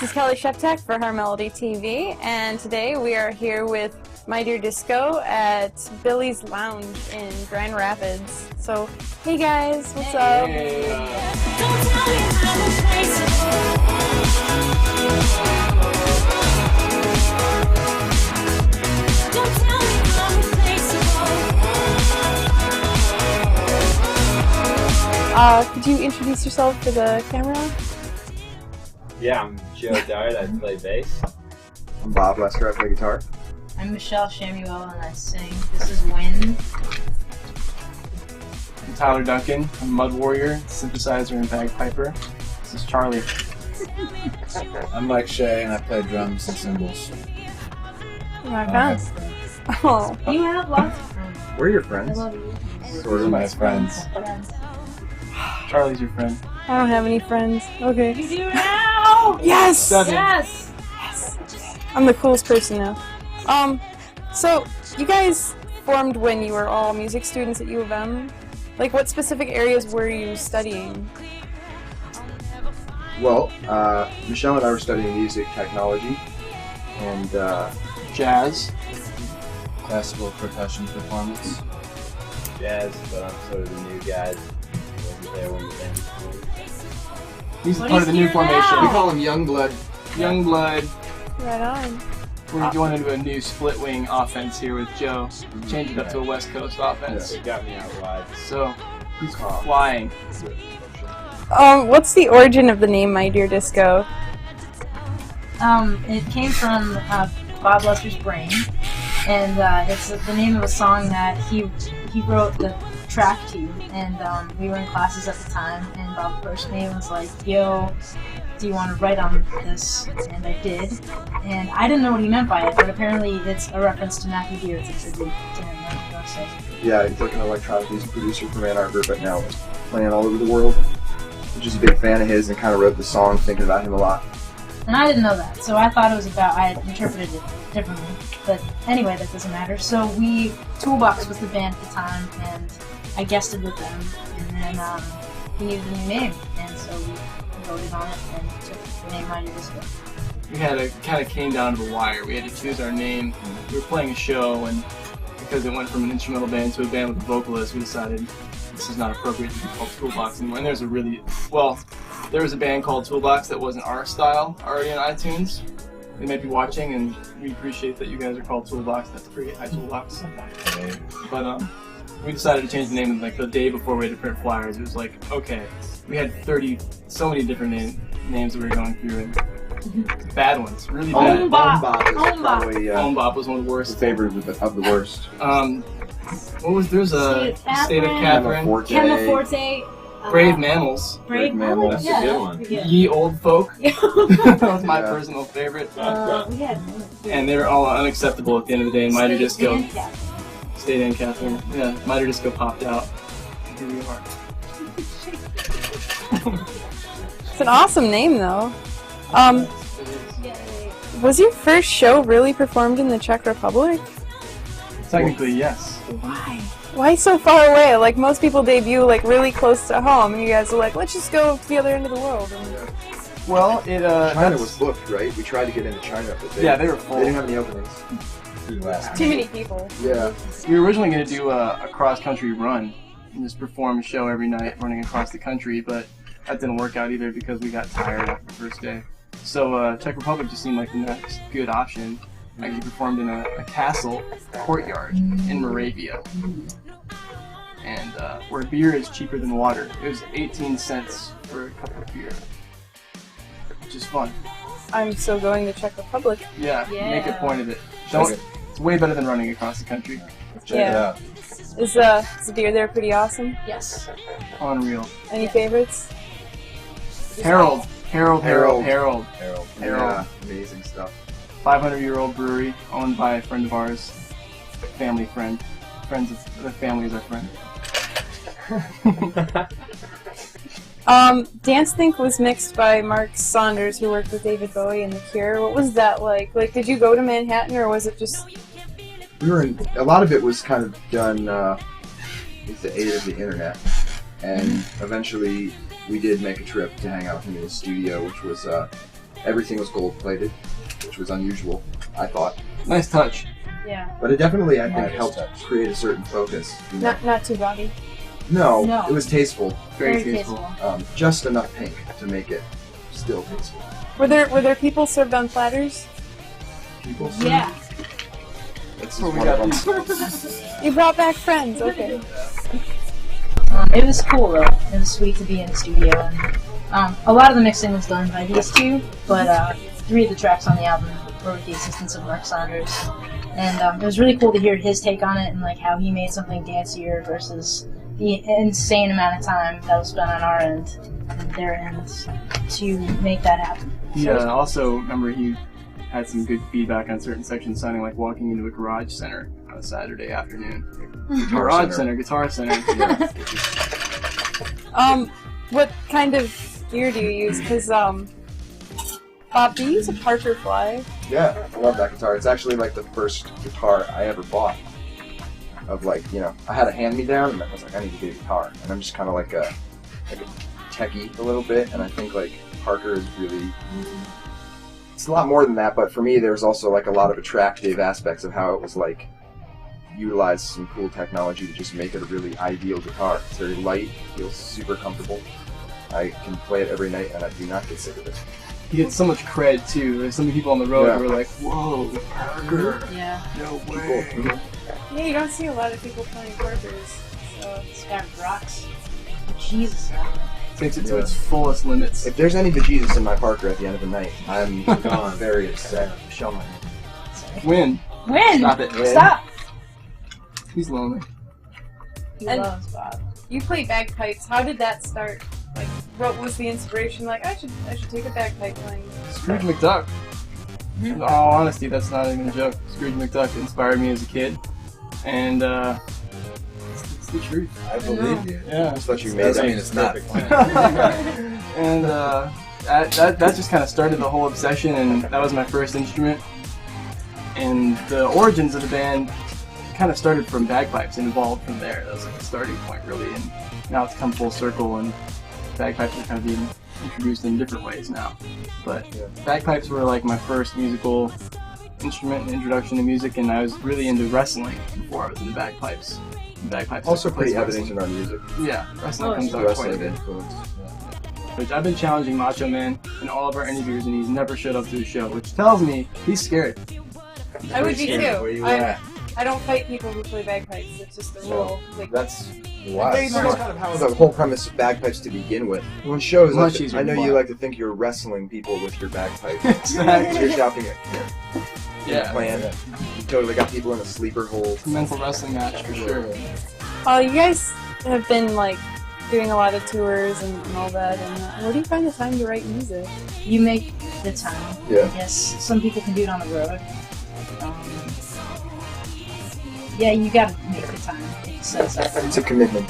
this is Kelly Sheptak for Her Melody TV, and today we are here with My Dear Disco at Billy's Lounge in Grand Rapids. So, hey guys, what's up? Hey. Don't tell me I'm replaceable. Don't tell me I'm replaceable. Could you introduce yourself to the camera? Yeah, I'm Joe Dart, I play bass. I'm Bob Lester, I play guitar. I'm Michelle Chamuel and I sing. This is Wind. I'm Tyler Duncan. I'm Mud Warrior, synthesizer and bagpiper. This is Charlie. I'm Mike Shea and I play drums and cymbals. Rock on. Oh. You have lots of friends. We're your I friends. love you. Sort of. My friends. Charlie's your friend. I don't have any friends. Okay. You do now! Yes! Seven. Yes! I'm the coolest person now. So, you guys formed when you were all music students at U of M? Like, what specific areas were you studying? Well, Michelle and I were studying music technology and Jazz. Classical percussion performance. Jazz, but I'm sort of the new guy. Wasn't there when the band started. He's What part is of the new here formation. now? we call him Youngblood. Youngblood. Right on. We're going into a new split wing offense here with Joe. Change it up to a West Coast offense. It got me out wide. So, he's flying. What's the origin of the name My Dear Disco? It came from Bob Lester's brain, and it's the name of a song that he wrote the track to, and we were in classes at the time, and Bob approached me and was like, "Yo, do you want to write on this?" And I did, and I didn't know what he meant by it, but apparently it's a reference to Matthew Deere. It's a tribute to him. I don't know, so. Yeah, he's like an electronic music producer from Ann Arbor, but now playing all over the world. I'm just a big fan of his and kind of wrote the song thinking about him a lot. And I didn't know that, so I thought it was about, I had interpreted it differently. But anyway, that doesn't matter. So Toolbox was the band at the time, and I guested with them, and then we needed a new name, and so we voted on it and took the name My Dear Disco. We had a kind of came down to the wire. We had to choose our name. We were playing a show, and because it went from an instrumental band to a band with a vocalist, we decided this is not appropriate to be called Toolbox anymore. And there was a band called Toolbox that wasn't our style already on iTunes. They might be watching, and we appreciate that you guys are called Toolbox. That's great. Hi, Toolbox. But we decided to change the name like the day before we had to print flyers. It was like, okay, we had so many different names that we were going through, and bad ones, really bad. Home Bop. Bop is Home Bop. probably Home Bop was one of the the worst. favorite of the worst. What was there's a State of Catherine, Chema Forte. Brave Mammals, Brave Mammals. That's Yeah, a good that's one. pretty good. Ye Old Folk. That was my Yeah. personal favorite. We had And they were all unacceptable at the end of the day. My Dear Disco, and Cat. State and Catherine. Yeah, My Dear Disco popped out. Here we are. It's an awesome name, though. Was your first show really performed in the Czech Republic? Technically, yes. Why? Why so far away? Like, most people debut, like, really close to home, and you guys are like, let's just go to the other end of the world. And Well, it China was booked, right? We tried to get into China, but they were full. They didn't have any openings. too many people. Yeah. We were originally going to do a cross-country run and just perform a show every night running across the country, but that didn't work out either because we got tired after the first day. So Czech Republic just seemed like the next good option. I actually performed in a castle courtyard in Moravia, and where beer is cheaper than water. It was 18 cents for a cup of beer, which is fun. I'm still going to Czech Republic. Yeah, Yeah. make a point of it. Check it. It's way better than running across the country. Check Yeah. it out. Is the beer there pretty awesome? Yes. Unreal. Any favorites? Harold. Harold. Harold. Yeah. Amazing stuff. 500-year-old brewery owned by a friend of ours, family friend. Friends of the family is our friend. Dance Think was mixed by Mark Saunders, who worked with David Bowie and The Cure. What was that like? Like, did you go to Manhattan, or was it just... We were in, a lot of it was kind of done with the aid of the internet, and eventually we did make a trip to hang out with him in his studio, which was everything was gold plated, which was unusual, I thought. Nice touch. Yeah. But it definitely, I think, Nice helped touch. create a certain focus. You know? Not too gaudy. No, No. it was tasteful. Very tasteful. Just enough pink to make it still tasteful. Were there people served on platters? People. Yeah. That's Well, just we one got of these. them. You brought back friends, okay. It was cool though. It was sweet to be in the studio, and a lot of the mixing was done by these two, but 3 of the tracks on the album were with the assistance of Mark Saunders, and it was really cool to hear his take on it and like how he made something dancier versus the insane amount of time that was spent on our end and their ends to make that happen. He also, remember, he had some good feedback on certain sections sounding like walking into a garage center on a Saturday afternoon. Garage center, guitar center. Yeah. What kind of gear do you use? Because, Bob, do you use a Parker Fly? Yeah, I love that guitar. It's actually like the first guitar I ever bought. Of like, you know, I had a hand-me-down and I was like, I need to get a guitar. And I'm just kind of like a techie a little bit, and I think like Parker is really, it's a lot more than that, but for me there's also like a lot of attractive aspects of how it was like utilized some cool technology to just make it a really ideal guitar. It's very light, feels super comfortable. I can play it every night and I do not get sick of it. He gets so much cred too. There's some people on the road Yeah. who are like, whoa, Parker. Yeah, No Cool. way. Yeah, you don't see a lot of people playing Parkers. So it's got rocks. Jesus out of it. Takes it to its fullest limits. If there's any bejesus in my Parker at the end of the night, I'm very upset. Show me. Win. Win! Stop it. Stop! He's lonely. He And- loves Bob. you play bagpipes. How did that start? Like, what was the inspiration? Like, I should take a bagpipe playing. Scrooge McDuck. In all honesty, that's not even a joke. Scrooge McDuck inspired me as a kid, and it's the truth. I believe you. Yeah. I just thought you made Doesn't that. mean it's not. And that just kind of started the whole obsession, and that was my first instrument. And the origins of the band kind of started from bagpipes and evolved from there. That was like the starting point, really. And now it's come full circle, and bagpipes are kind of being introduced in different ways now. But bagpipes were like my first musical instrument and introduction to music, and I was really into wrestling before I was into bagpipes. Bagpipes Also plays pretty evident wrestling. in our music. Yeah, wrestling Oh, comes it's out quite a Wrestling bit. influence. Which I've been challenging Macho Man in all of our interviews, and he's never showed up to a show, which tells me he's scared. I would be too. Where you at? I don't fight people who play bagpipes. It's just a rule. Like, That's Why? Very That's much. kind of how the whole premise of bagpipes to begin with. When shows, Much easier I know to you play. like to think you're wrestling people with your bagpipe. Exactly. You're shouting it. Yeah, Plan. You totally got people in a sleeper hold. it's a mental wrestling match for sure. oh, you guys have been like doing a lot of tours and all that. And where do you find the time to write music? You make the time. Yeah. I guess some people can do it on the road. Yeah, you gotta make the time. So, It's a commitment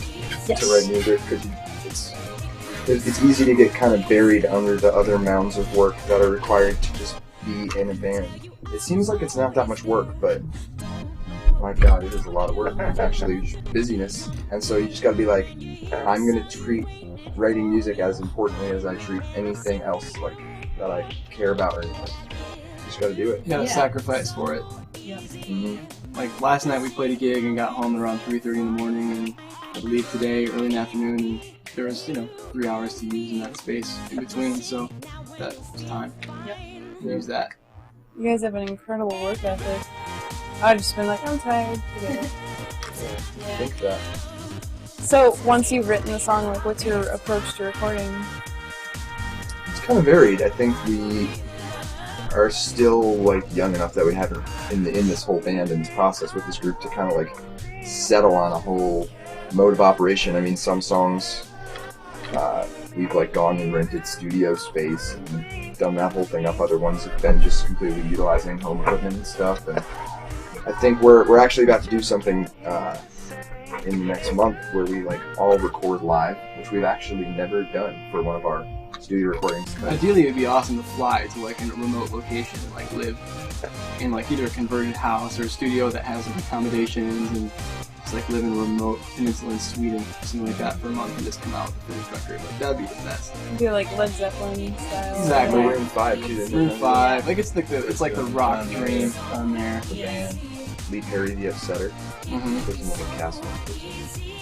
yes. to write music because it's easy to get kind of buried under the other mounds of work that are required to just be in a band. It seems like it's not that much work, but my God, it is a lot of work. It's actually just busyness, and so you just got to be like, I'm gonna treat writing music as importantly as I treat anything else like that I care about or anything. Just got to do it. You gotta Yeah. sacrifice for it. Like last night we played a gig and got home around 3:30 in the morning, and I believe today early in the afternoon, and there was 3 hours to use in that space in between, so that was time. Yep. Use that. You guys have an incredible work ethic. I've just been like, I'm tired. Forget it. I think that. So once you've written the song, like, what's your approach to recording? It's kind of varied. I think we are still like young enough that we haven't in this whole band and this process with this group to kind of like settle on a whole mode of operation. I mean, some songs we've like gone and rented studio space and done that whole thing up. Other ones have been just completely utilizing home equipment and stuff. And I think we're actually about to do something in the next month where we like all record live, which we've actually never done for one of our studio recordings. Ideally, it'd be awesome to fly to like a remote location and like live in like either a converted house or a studio that has like accommodations and Just like live in a remote peninsula in Sweden, something like that, for a month and just come out with a finished record. Like, that'd be the best. Do like Led Zeppelin style. Exactly. Yeah. Maroon 5 too. Maroon 5, like it's like the rock dream on there. The band. Lee Perry, the upsetter. Mm-hmm. Lives in like a castle.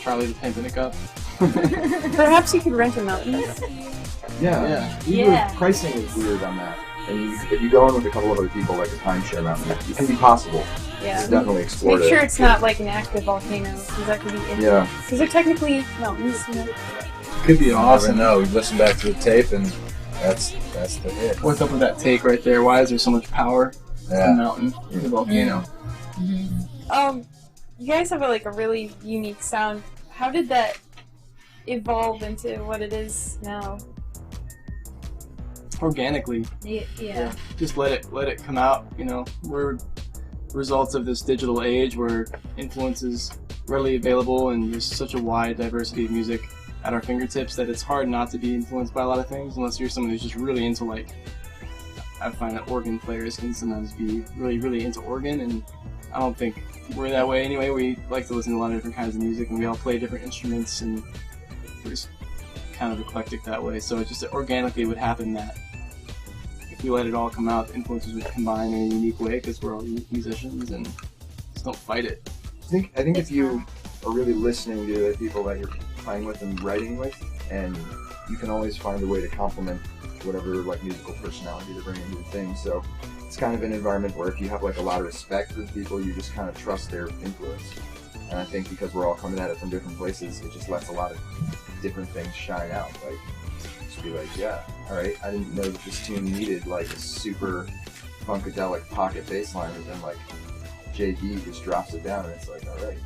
Charlie the Pimp in a Cup. Perhaps you could rent a mountain. Yeah. Yeah. Pricing is weird on that. And if you go in with a couple of other people, like a timeshare mountain, it can be possible. Yeah. It's definitely explored. Make sure it's not like an active volcano, because that could be iffy. Yeah. Because they're technically mountains, you know. Could be You awesome. never know. We listen back to the tape, and that's the hit. What's up with that take right there? Why is there so much power to the Yeah. mountain, the volcano? You guys have a really unique sound. How did that evolve into what it is now? Organically, Yeah. just let it come out. You know, we're results of this digital age where influence is readily available, and there's such a wide diversity of music at our fingertips that it's hard not to be influenced by a lot of things, unless you're someone who's just really into, like, I find that organ players can sometimes be really, really into organ, and I don't think we're that way anyway. We like to listen to a lot of different kinds of music, and we all play different instruments, and we're just kind of eclectic that way. So it just organically would happen that if we let it all come out, the influences would combine in a unique way, because we're all unique musicians, and just don't fight it. I think if you are really listening to the people that you're playing with and writing with, and you can always find a way to complement whatever musical personality they're bringing to the thing. So it's kind of an environment where if you have a lot of respect for the people, you just kind of trust their influence. And I think because we're all coming at it from different places, it just lets a lot of different things shine out. Just be like, yeah, all right, I didn't know that this tune needed a super funkadelic pocket bass line, and then JB just drops it down, and it's like, all right,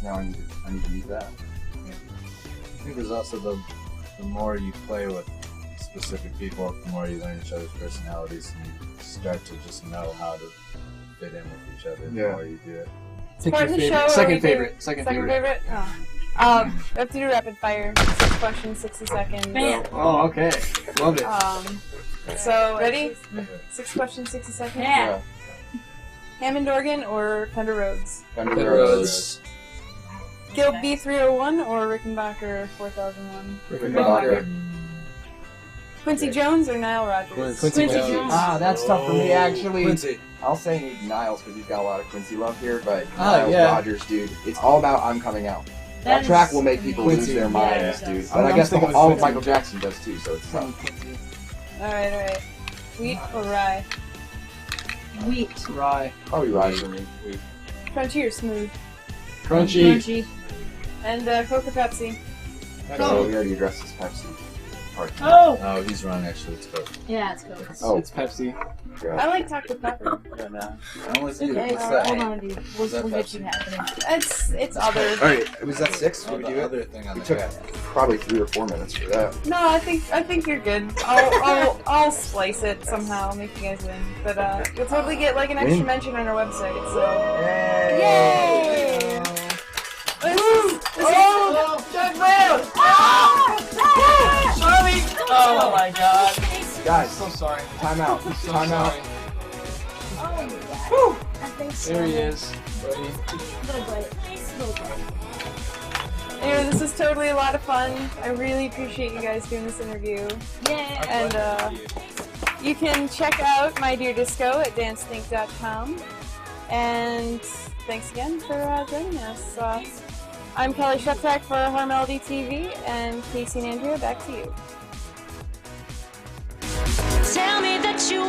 now I need to meet that. I think there's also the more you play with specific people, the more you learn each other's personalities, and you start to just know how to fit in with each other the Yeah. more you do it. Pick Part your of the favorite. show, Second we do- favorite. Second favorite. Oh. We have to do rapid fire. 6 questions, 60 seconds. Man. Oh, okay. Love it. So, ready? 6 questions, 60 seconds? Yeah. Hammond organ or Fender Rhodes? Fender Rhodes. Guild B301 or Rickenbacker 4001? Rickenbacker. Quincy Jones or Nile Rodgers? Quincy Jones. That's tough for me, actually. Quincy. I'll say Niles because he's got a lot of Quincy love here, but Oh, Niles yeah. Rodgers, dude, it's all about I'm coming out. That That track is will make people Quincy. lose their minds, Yeah, it dude. does. But I I'm guess sticking with all of Quincy. Michael Jackson does too, so it's tough. Alright. Wheat or rye? Wheat. Rye. Probably Ride for me. Crunchy or smooth? Crunchy. Crunchy. And Coke or Pepsi? So we already addressed this Pepsi part. Oh! Oh, he's wrong. Actually, it's Coke. Yeah, it's Coke. Oh. It's Pepsi. I like Dr. Pepper. But, I'm with you. Okay, What's hold that? on, dude. We'll that get you Pepsi? happening. it's other. All right, was that 6? Oh, Did we do the it? other thing on We the took cap. probably 3 or 4 minutes for that. No, I think you're good. I'll splice it somehow, make you guys win. But you'll totally get an extra Win? mention on our website. So yay! This is Chamuel! Charlie! Oh my god. Guys, So sorry. time out. So Time out. sorry. Oh, I think so. There he is, buddy. Little bit. Little bit. Anyway, this is totally a lot of fun. I really appreciate you guys doing this interview. Yeah. And you can check out My Dear Disco at dancethink.com. And thanks again for joining us. I'm Kelly Sheptak for Harmelody TV, and Casey and Andrea, back to you. Tell me that you